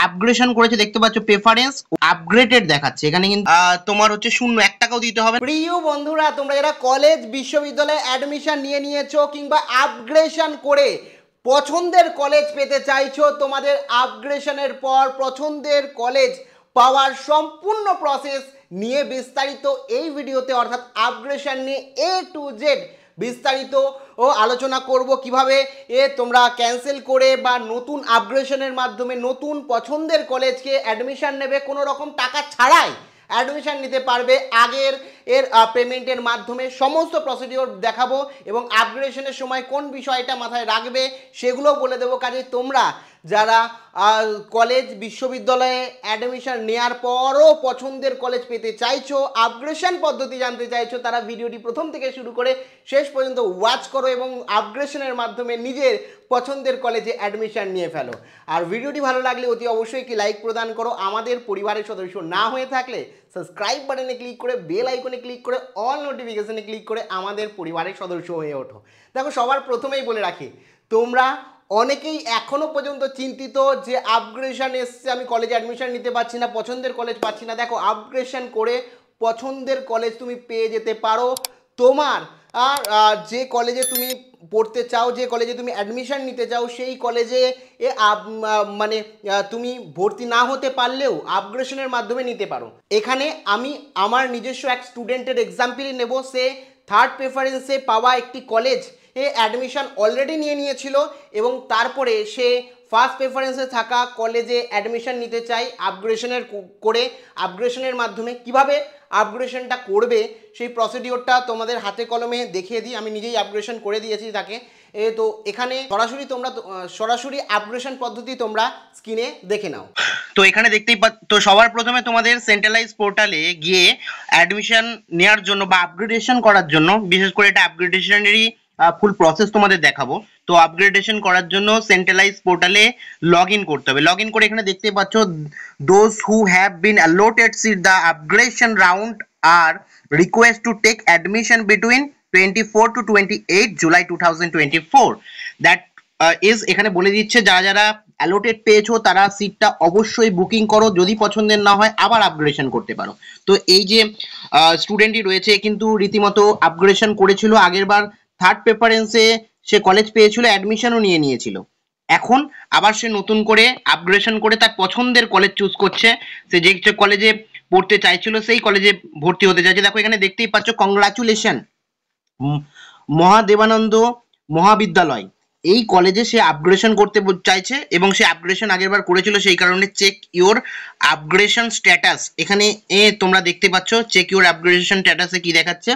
Upgradation করেছে দেখতে পাচ্ছ, প্রেফারেন্স আপগ্রেডেড দেখাচ্ছে এখানে কিন্তু তোমার হচ্ছে 1 টাকাও দিতে হবে। প্রিয় বন্ধুরা, তোমরা যারা কলেজ বিশ্ববিদ্যালয়ে অ্যাডমিশন নিয়ে নিয়েছো কিংবা আপগ্রেডেশন করে পছন্দের কলেজ পেতে চাইছো, তোমাদের আপগ্রেডেশনের পর পছন্দের কলেজ পাওয়ার সম্পূর্ণ প্রসেস নিয়ে বিস্তারিত এই ভিডিওতে, অর্থাৎ আপগ্রেডেশন নিয়ে A to Z বিস্তারিত ও আলোচনা করব। কিভাবে তোমরা ক্যান্সেল করে বা নতুন আপগ্রেডেশনের মাধ্যমে নতুন পছন্দের কলেজকে অ্যাডমিশন নেবে, কোনো রকম টাকা ছাড়াই অ্যাডমিশন নিতে পারবে আগের পেমেন্টের মাধ্যমে। সমস্ত প্রসিডিওর দেখাবো এবং আপগ্রেডেশনের সময় কোন বিষয়টা মাথায় রাখবে সেগুলো বলে দেবো। কাজে তোমরা যারা কলেজ বিশ্ববিদ্যালয়ে অ্যাডমিশন নেওয়ার পরও পছন্দের কলেজ পেতে চাইছো, আপগ্রেডেশন পদ্ধতি জানতে চাইছো, তারা ভিডিওটি প্রথম থেকে শুরু করে শেষ পর্যন্ত ওয়াচ করো এবং আপগ্রেডেশনের মাধ্যমে নিজের পছন্দের কলেজে অ্যাডমিশন নিয়ে ফেলো। আর ভিডিওটি ভালো লাগলে অতি অবশ্যই একটি লাইক প্রদান করো। আমাদের পরিবারের সদস্য না হয়ে থাকলে সাবস্ক্রাইব বাটনে ক্লিক করে বেল আইকনে ক্লিক করে অল নোটিফিকেশনে ক্লিক করে আমাদের পরিবারের সদস্য হয়ে ওঠো। দেখো, সবার প্রথমেই বলে রাখি, তোমরা অনেকেই এখনো পর্যন্ত চিন্তিত যে আপগ্রেডেশন এসছে, আমি কলেজে অ্যাডমিশন নিতে পারছি না, পছন্দের কলেজ পাচ্ছি না। দেখো, আপগ্রেডেশন করে পছন্দের কলেজ তুমি পেয়ে যেতে পারো। তোমার যে কলেজে তুমি পড়তে চাও, যে কলেজে তুমি অ্যাডমিশন নিতে চাও, সেই কলেজে মানে তুমি ভর্তি না হতে পারলেও আপগ্রেডেশনের মাধ্যমে নিতে পারো। এখানে আমি আমার নিজস্ব এক স্টুডেন্টের এক্সাম্পলই নেব। সে থার্ড প্রেফারেন্সে পাওয়া একটি কলেজ অ্যাডমিশন অলরেডি নিয়ে নিয়েছিল এবং তারপরে সে ফার্স্ট প্রেফারেন্সে থাকা কলেজে অ্যাডমিশন নিতে চাই আপগ্রেডেশনের মাধ্যমে। কিভাবে আপগ্রেডেশনটা করবে সেই প্রসিডিওরটা তোমাদের হাতে কলমে দেখিয়ে দিই। আমি নিজেই আপগ্রেডেশন করে দিয়েছি তাকে। তো এখানে সরাসরি আপগ্রেডেশন পদ্ধতি তোমরা স্ক্রিনে দেখে নাও। তো এখানে দেখতেই তো সবার প্রথমে তোমাদের সেন্ট্রালাইজ পোর্টালে গিয়ে অ্যাডমিশন নেওয়ার জন্য বা আপগ্রেডেশন করার জন্য, বিশেষ করে এটা আপগ্রেডেশনেরই ফুল প্রসেস তোমাদের দেখাবো। তো আপগ্রেডেশন করার জন্য সেন্ট্রালাইজ পোর্টালে লগ ইন করতে হবে। লগ ইন করে এখানে দেখতে পাচ্ছ, those who have been allotted seat the upgradation round are request to take admission between 24 to 28 July 2024। That is এখানে বলে দিচ্ছে যারা যারা অ্যালোটেড পেয়েছো তারা সিটটা অবশ্যই বুকিং করো। যদি পছন্দের না হয় আবার আপগ্রেডেশন করতে পারো। তো এই যে স্টুডেন্টই রয়েছে কিন্তু রীতিমতো আপগ্রেডেশন করেছিল আগের বার, থার্ড প্রেফারেন্সে সে কলেজ পেয়েছিল, অ্যাডমিশনও নিয়ে নিয়েছিল। এখন আবার সে নতুন করে আপগ্রেডেশন করে তার পছন্দের কলেজ চুজ করছে। সে যে কলেজে পড়তে চাইছিল সেই কলেজে ভর্তি হতে চাইছে। দেখো এখানে দেখতেই পাচ্ছ, কংগ্রাচুলেশন, মহাদেবানন্দ মহাবিদ্যালয়, এই কলেজে সে আপগ্রেডেশন করতে চাইছে এবং সে আপগ্রেডেশন আগেরবার করেছিল, সেই কারণে চেক ইওর আপগ্রেডেশন স্ট্যাটাস। এখানে তোমরা দেখতে পাচ্ছ চেক ইওর আপগ্রেডেশন স্ট্যাটাসে কি দেখাচ্ছে,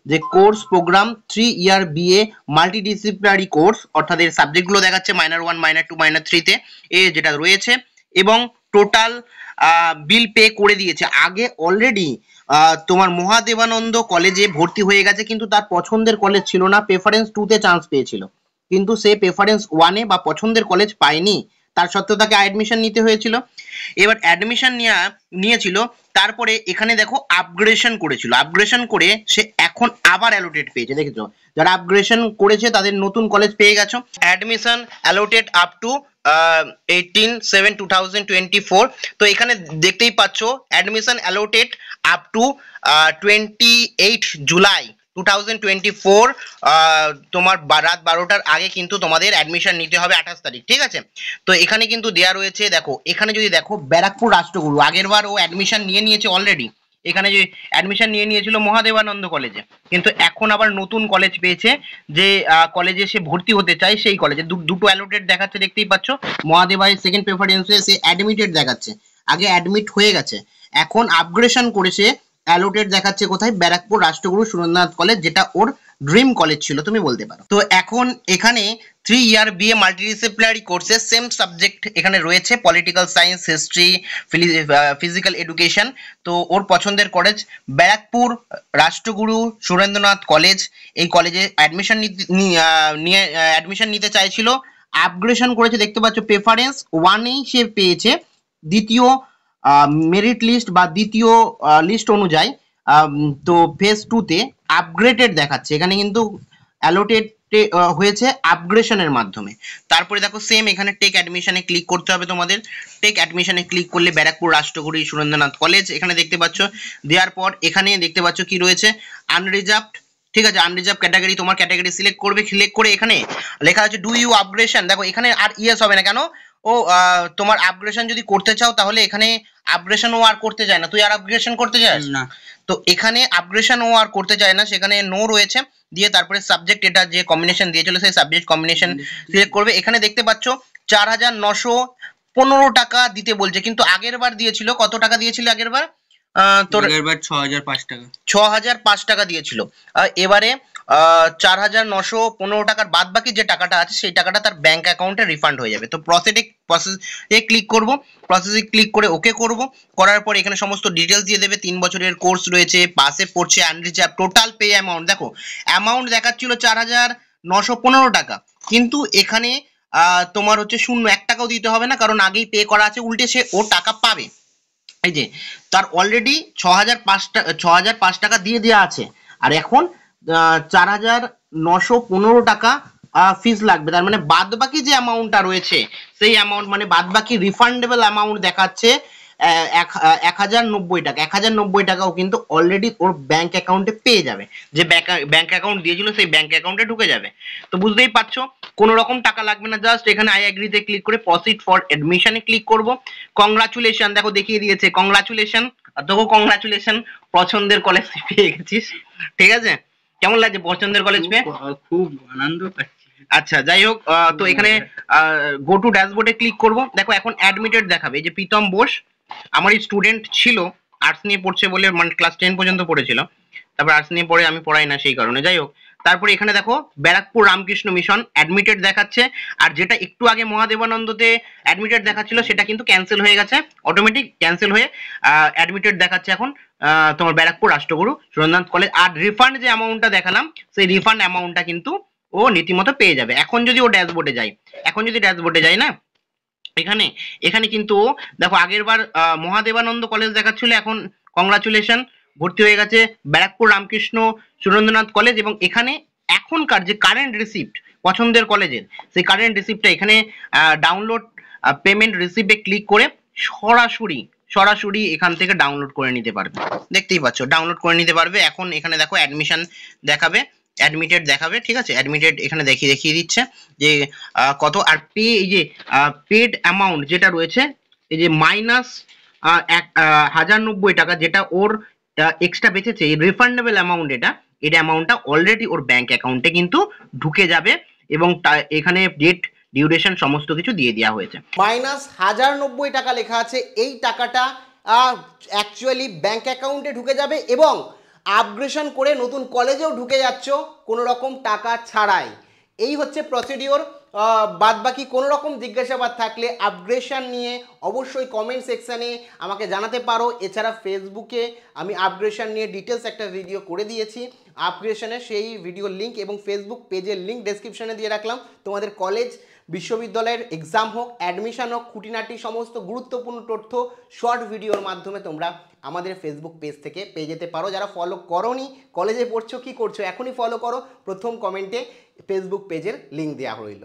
যে কোর্স প্রোগ্রাম 3 ইয়ার বিএ মাল্টিডিসিপ্লিনারি কোর্স, অর্থাৎ এর সাবজেক্টগুলো দেখাচ্ছে মাইনর 1, মাইনর 2, মাইনর 3-তে যেটা রয়েছে, এবং টোটাল বিল পে করে দিয়েছে। আগে অলরেডি তোমার মহাদেবানন্দ কলেজে ভর্তি হয়ে গেছে কিন্তু তার পছন্দের কলেজ ছিল না, প্রেফারেন্স 2-তে চান্স পেয়েছিল, কিন্তু সে প্রেফারেন্স 1-এ বা পছন্দের কলেজ পায়নি, তার সত্ত্বেও তাকে অ্যাডমিশন নিতে হয়েছিল। এবার অ্যাডমিশন নিয়েছিল, তারপরে এখানে দেখো আপগ্রেডেশন করেছিল, আপগ্রেডেশন করে সে এখন আবার অ্যালোটেড পেয়েছে। দেখেছো, যারা আপগ্রেডেশন করেছে তাদের নতুন কলেজ পেয়ে গেছো। Admission allotted up to 18/7/2024। তো এখানে দেখতেই পাচ্ছ admission allotted up to 28 July 2024। তোমার রাত 12টার আগে কিন্তু তোমাদের অ্যাডমিশন নিতে হবে, 28 তারিখ, ঠিক আছে। তো এখানে কিন্তু দেয়া রয়েছে, দেখো এখানে যদি দেখো ব্যারাকপুর রাষ্ট্রগুরু, আগেরবার ও অ্যাডমিশন নিয়ে নিয়েছে অলরেডি, এখানে যে অ্যাডমিশন নিয়ে নিয়েছিল মহাদেবানন্দ কলেজে, কিন্তু এখন আবার নতুন কলেজ পেয়েছে, যে কলেজে সে ভর্তি হতে চায় সেই কলেজে দুটো অ্যালোটেড দেখাচ্ছে, দেখতেই পাচ্ছ। মহাদেবাই সেকেন্ড প্রেফারেন্সে সে অ্যাডমিটেড দেখাচ্ছে, আগে অ্যাডমিট হয়ে গেছে, এখন আপগ্রেডেশন করেছে, অ্যালোটেড দেখাচ্ছে কোথায়, ব্যারাকপুর রাষ্ট্রগুরু সুরেন্দ্রনাথ কলেজ, যেটা ওর ড্রিম কলেজ ছিল তুমি বলতে পারো। তো এখন এখানে 3 ইয়ার BA multidisciplinary courses, same subject এখানে রয়েছে, political science, history, physical education. তো ওর পছন্দের কলেজ ব্যারাকপুর রাষ্ট্রগুরু সুরেন্দ্রনাথ কলেজ, এই কলেজে অ্যাডমিশন নিতে চাইছিল, আপগ্রেডেশন করেছে, দেখতে পাচ্ছ প্রেফারেন্স 1-এই সে পেয়েছে, দ্বিতীয় মেরিট লিস্ট বা দ্বিতীয় লিস্ট অনুযায়ী। তো ফেজ 2-তে আপগ্রেডেড দেখাচ্ছে, এখানে কিন্তু অ্যালোটেড হয়েছে আপগ্রেশনের মাধ্যমে। তারপরে দেখো সেম এখানে টেক অ্যাডমিশনে ক্লিক করতে হবে তোমাদের। টেক অ্যাডমিশনে ক্লিক করলে ব্যারাকপুর রাষ্ট্রগুরু সুরেন্দ্রনাথ কলেজ এখানে দেখতে পাচ্ছ। দেওয়ার পর এখানে দেখতে পাচ্ছ কি রয়েছে, আনরিজার্ভড, ঠিক আছে, আনরিজার্ভ ক্যাটাগরি, তোমার ক্যাটাগরি সিলেক্ট করবে। সিলেক্ট করে এখানে লেখা আছে ডু ইউ আপগ্রেশন। দেখো এখানে আর ইয়েস হবে না, কেন? ও তোমার আপগ্রেশন যদি করতে চাও তাহলে এখানে আপগ্রেশন ও আর করতে চায় না। তুই আর আপগ্রেশন করতে চাস না, তো এখানে আপগ্রেশন ও আর করতে চায় না, সেখানে নো রয়েছে। দিয়ে তারপরে সাবজেক্ট, এটা যে কম্বিনেশন দিয়েছিল সেই সাবজেক্ট কম্বিনেশন সিলেক্ট করবে। এখানে দেখতে পাচ্ছ 4,915 টাকা দিতে বলছে, কিন্তু আগের বার দিয়েছিল কত টাকা দিয়েছিল আগের বার? তোর আগের বার 6,005 টাকা, 6,005 টাকা দিয়েছিল। এবারে 4,915 টাকার বাদ বাকি যে টাকাটা আছে সেই টাকাটা তার ব্যাংক অ্যাকাউন্টে রিফান্ড হয়ে যাবে। তো প্রসেসে ক্লিক করব, প্রসেসে ক্লিক করে ওকে করব। করার পর এখানে সমস্ত ডিটেলস দিয়ে দেবে। 3 বছরের কোর্স রয়েছে, পাসে পড়ছে, আনরিজার্ভ, টোটাল পে অ্যামাউন্ট দেখো, অ্যামাউন্ট দেখাচ্ছিল 4,915 টাকা, কিন্তু এখানে তোমার হচ্ছে 1 টাকাও দিতে হবে না, কারণ আগেই পে করা আছে, উল্টে সে ও টাকা পাবে। এই যে তার অলরেডি 6,005 টাকা দিয়ে দেওয়া আছে, আর এখন 4,915 টাকা ফিস লাগবে। তার মানে বাদ বাকি যে অ্যামাউন্টটা রয়েছে সেই অ্যামাউন্ট, মানে বাদ বাকি রিফান্ডেবল অ্যামাউন্ট দেখাচ্ছে 1,090 টাকা। 1,090 টাকাও কিন্তু অলরেডি ওর ব্যাংক অ্যাকাউন্টে পেয়ে যাবে, যে ব্যাংক অ্যাকাউন্ট দিয়েছিল সেই ব্যাংক অ্যাকাউন্টে ঢুকে যাবে। তো বুঝতেই পারছো কোনো রকম টাকা লাগবে না, জাস্ট এখানে আই এগ্রিতে ক্লিক করে প্রসিড ফর অ্যাডমিশনে ক্লিক করব। কংগ্রাচুলেশন, দেখো দেখিয়ে দিয়েছে কংগ্রাচুলেশন, দেখো কংগ্রাচুলেশন, পছন্দের কলেজ পেয়ে গেছিস। ঠিক আছে, কেমন লাগছে পছন্দের কলেজ পেয়ে? খুব আনন্দ পাচ্ছি। আচ্ছা, যাই হোক, তো এখানে গো টু ড্যাশবোর্ডে ক্লিক করব। দেখো এখন অ্যাডমিটেড দেখাবে, এই যে প্রীতম বোস আমার স্টুডেন্ট ছিল, আর্টস নিয়ে পড়ছে বলে, মানে ক্লাস 10 পর্যন্ত পড়েছিল, তারপর আর্টস নিয়ে পড়ে, আমি পড়াই না সেই কারণে। যাই হোক, তারপরে এখানে দেখো ব্যারাকপুর রামকৃষ্ণ মিশন অ্যাডমিটেড দেখাচ্ছে, আর যেটা একটু আগে মহাদেবানন্দতে অ্যাডমিটেড দেখাচ্ছিল সেটা কিন্তু ক্যান্সেল হয়ে গেছে, অটোমেটিক ক্যান্সেল হয়ে অ্যাডমিটেড দেখাচ্ছে এখন তোমার ব্যারাকপুর রাষ্ট্রগুরু সুরেন্দ্রনাথ কলেজ। আর রিফান্ড যে অ্যামাউন্টটা দেখালাম সেই রিফান্ড অ্যামাউন্টটা কিন্তু ও রীতিমতো পেয়ে যাবে। এখন যদি ও ড্যাশবোর্ডে যায়, এখন যদি ড্যাশবোর্ডে যায় না, এখানে এখানে কিন্তু দেখো আগের বার মহাদেবানন্দ কলেজ দেখাচ্ছিল, এখন কংগ্রাচুলেশন ভর্তি হয়ে গেছে ব্যারাকপুর রামকৃষ্ণ সুরেন্দ্রনাথ কলেজ। এবং এখানে এখনকার যে কারেন্ট রিসিপ্ট পছন্দের কলেজের, সেই কারেন্ট রিসিপ্টটা এখানে ডাউনলোড পেমেন্ট রিসিপ্টে ক্লিক করে সরাসরি এখান থেকে ডাউনলোড করে নিতে পারবে। দেখতেই পাচ্ছ ডাউনলোড করে নিতে পারবে। এখন এখানে দেখো অ্যাডমিশন দেখাবে, অ্যাডমিটেড দেখাবে, ঠিক আছে, অ্যাডমিটেড এখানে দেখিয়ে দিচ্ছে যে কত। আর পে, এই যে পেড অ্যামাউন্ট যেটা রয়েছে, এই যে মাইনাস 1,090 টাকা, যেটা ওর এক্সট্রা বেঁচেছে, এই রিফান্ডেবল অ্যামাউন্ট, এটা অ্যামাউন্টটা অলরেডি ওর ব্যাংক অ্যাকাউন্টে কিন্তু ঢুকে যাবে, এবং এখানে ডেট ডিউরেশন সমস্ত কিছু দিয়ে দেওয়া হয়েছে। মাইনাস 1,090 টাকা লেখা আছে, এই টাকাটা অ্যাকচুয়ালি ব্যাংক অ্যাকাউন্টে ঢুকে যাবে, এবং আপগ্রেশন করে নতুন কলেজেও ঢুকে যাচ্ছ কোনো রকম টাকা ছাড়াই। এই হচ্ছে প্রসিডিওর। বাদ বাকি কোনো রকম জিজ্ঞাসাবাদ থাকলে আপগ্রেশন নিয়ে অবশ্যই কমেন্ট সেকশানে আমাকে জানাতে পারো। এছাড়া ফেসবুকে আমি আপগ্রেশন নিয়ে ডিটেলস একটা ভিডিও করে দিয়েছি, আপগ্রেশনের সেই ভিডিওর লিঙ্ক এবং ফেসবুক পেজের লিঙ্ক ডেসক্রিপশনে দিয়ে রাখলাম। তোমাদের কলেজ বিশ্ববিদ্যালয়ের এক্সাম হোক, অ্যাডমিশন হোক, খুঁটিনাটি সমস্ত গুরুত্বপূর্ণ তথ্য শর্ট ভিডিওর মাধ্যমে তোমরা আমাদের ফেসবুক পেজ থেকে পেয়ে যেতে পারো। যারা ফলো করোনি, কলেজে পড়ছো, কি করছো, এখনই ফলো করো। প্রথম কমেন্টে ফেসবুক পেজের লিঙ্ক দেওয়া রইল।